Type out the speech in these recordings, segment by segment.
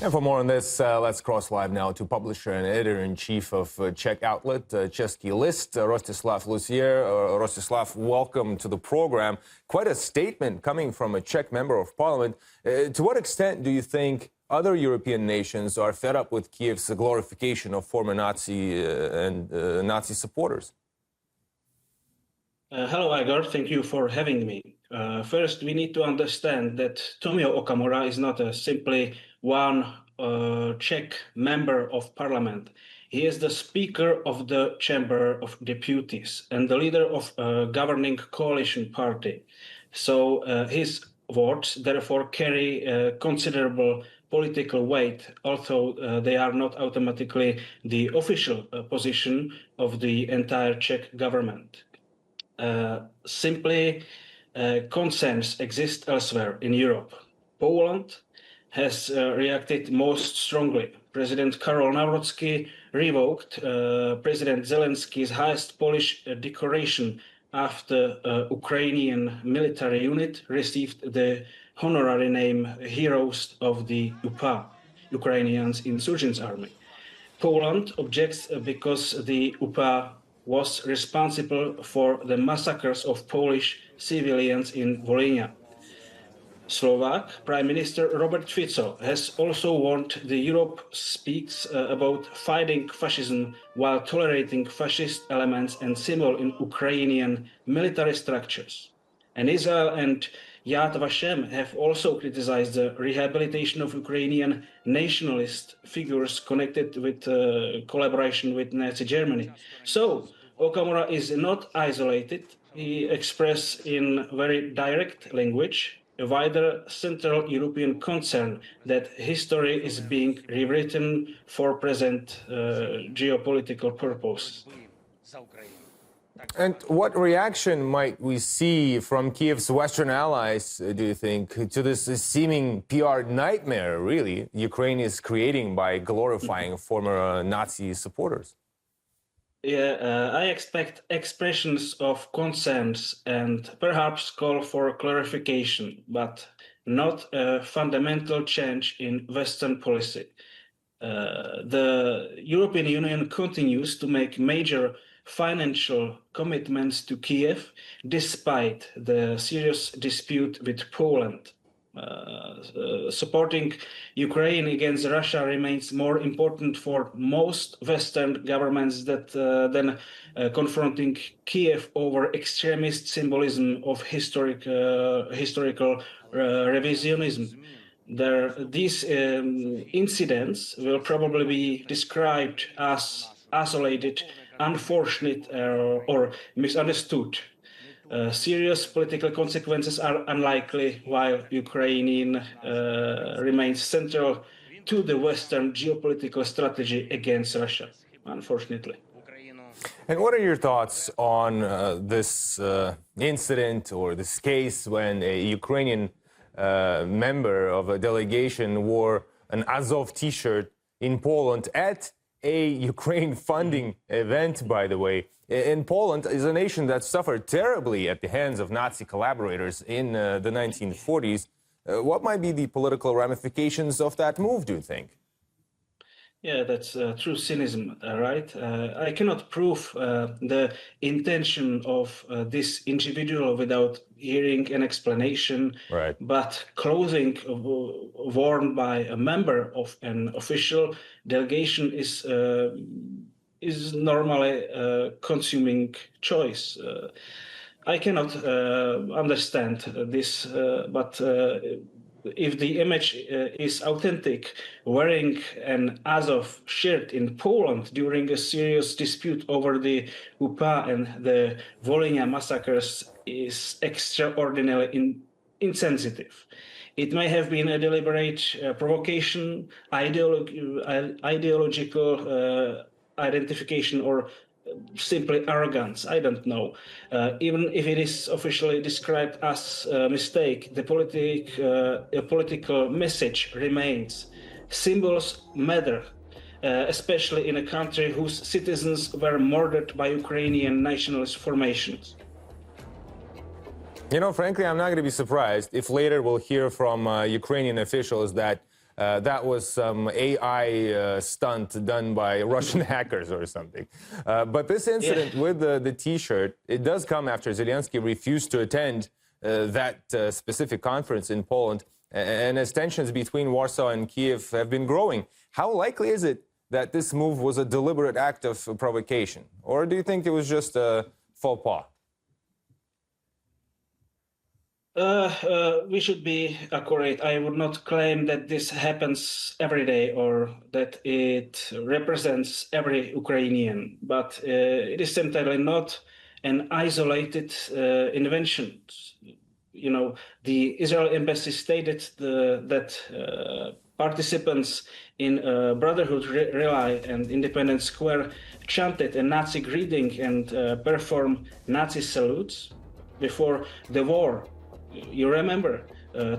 And for more on this, let's cross live now to publisher and editor-in-chief of Czech outlet Český list, Rostislav Lussier. Rostislav, welcome to the program. Quite a statement coming from a Czech member of parliament. To what extent do you think other European nations are fed up with Kiev's glorification of former Nazi and Nazi supporters? Hello, Igor. Thank you for having me. First, we need to understand that Tomia Okamury is not simply one Czech member of parliament. He is the Speaker of the Chamber of Deputies and the leader of a governing coalition party. So his words therefore carry considerable political weight, although they are not automatically the official position of the entire Czech government. Simply, concerns exist elsewhere in Europe. Poland has reacted most strongly. President Karol Nawrocki revoked President Zelensky's highest Polish decoration after Ukrainian military unit received the honorary name Heroes of the UPA, Ukrainian Insurgents Army. Poland objects because the UPA was responsible for the massacres of Polish civilians in Volhynia. Slovak Prime Minister Robert Fico has also warned that Europe speaks about fighting fascism while tolerating fascist elements and symbols in Ukrainian military structures. And Israel and Yad Vashem have also criticized the rehabilitation of Ukrainian nationalist figures connected with collaboration with Nazi Germany. So Okamury is not isolated. He expressed in very direct language a wider Central European concern that history is being rewritten for present geopolitical purposes. And what reaction might we see from Kiev's Western allies, do you think, to this seeming PR nightmare, really, Ukraine is creating by glorifying former Nazi supporters? Yeah, I expect expressions of concerns and perhaps call for clarification, but not a fundamental change in Western policy. The European Union continues to make major financial commitments to Kiev despite the serious dispute with Poland. Supporting Ukraine against Russia remains more important for most Western governments than confronting Kiev over extremist symbolism of historical revisionism. These incidents will probably be described as isolated, unfortunate, or misunderstood. Serious political consequences are unlikely, while Ukraine remains central to the Western geopolitical strategy against Russia, unfortunately. And what are your thoughts on this incident or this case when a Ukrainian member of a delegation wore an Azov t-shirt in Poland at a Ukraine funding event, by the way? And Poland is a nation that suffered terribly at the hands of Nazi collaborators in the 1940s. What might be the political ramifications of that move, do you think? Yeah, that's true cynism, right? I cannot prove the intention of this individual without hearing an explanation. Right. But clothing worn by a member of an official delegation is normally a consuming choice. I cannot understand this, but if the image is authentic, wearing an Azov shirt in Poland during a serious dispute over the UPA and the Volhynia massacres is extraordinarily insensitive. It may have been a deliberate provocation, ideological identification, or simply arrogance. I don't know. Even if it is officially described as a mistake, the political message remains. Symbols matter, especially in a country whose citizens were murdered by Ukrainian nationalist formations. You know, frankly, I'm not going to be surprised if later we'll hear from Ukrainian officials that that was some AI stunt done by Russian hackers or something. But this incident with the T-shirt, it does come after Zelensky refused to attend that specific conference in Poland, and as tensions between Warsaw and Kiev have been growing. How likely is it that this move was a deliberate act of provocation? Or do you think it was just a faux pas? We should be accurate. I would not claim that this happens every day or that it represents every Ukrainian, but it is certainly not an isolated invention. You know, the Israel embassy stated that participants in Brotherhood Relay and Independence Square chanted a Nazi greeting and performed Nazi salutes before the war. You remember,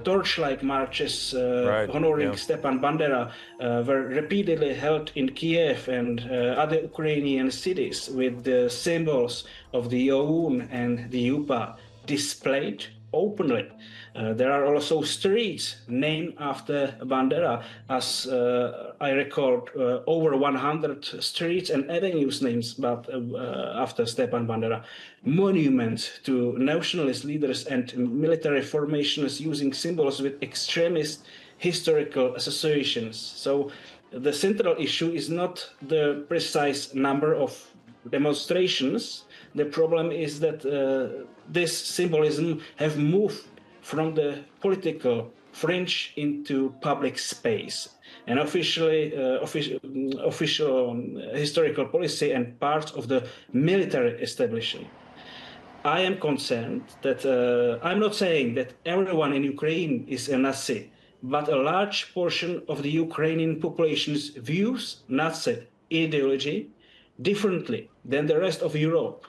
torchlight marches honoring Stepan Bandera were repeatedly held in Kiev and other Ukrainian cities with the symbols of the OUN and the UPA displayed openly. There are also streets named after Bandera, as I recalled, over 100 streets and avenues names after Stepan Bandera, monuments to nationalist leaders and military formations using symbols with extremist historical associations. So the central issue is not the precise number of demonstrations. The problem is that this symbolism have moved from the political fringe into public space, and official historical policy and parts of the military establishment. I am concerned that I'm not saying that everyone in Ukraine is a Nazi, but a large portion of the Ukrainian population views Nazi ideology differently than the rest of Europe,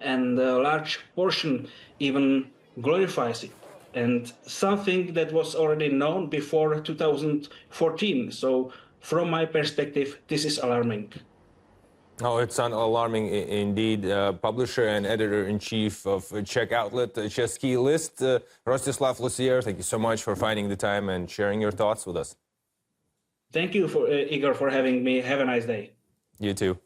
and a large portion even glorifies it, and something that was already known before 2014. So from my perspective, this is alarming. Oh, it's alarming indeed. Publisher and editor-in-chief of Czech outlet Český list, Rostislav Lussier, thank you so much for finding the time and sharing your thoughts with us. Thank you, Igor, for having me. Have a nice day. You too.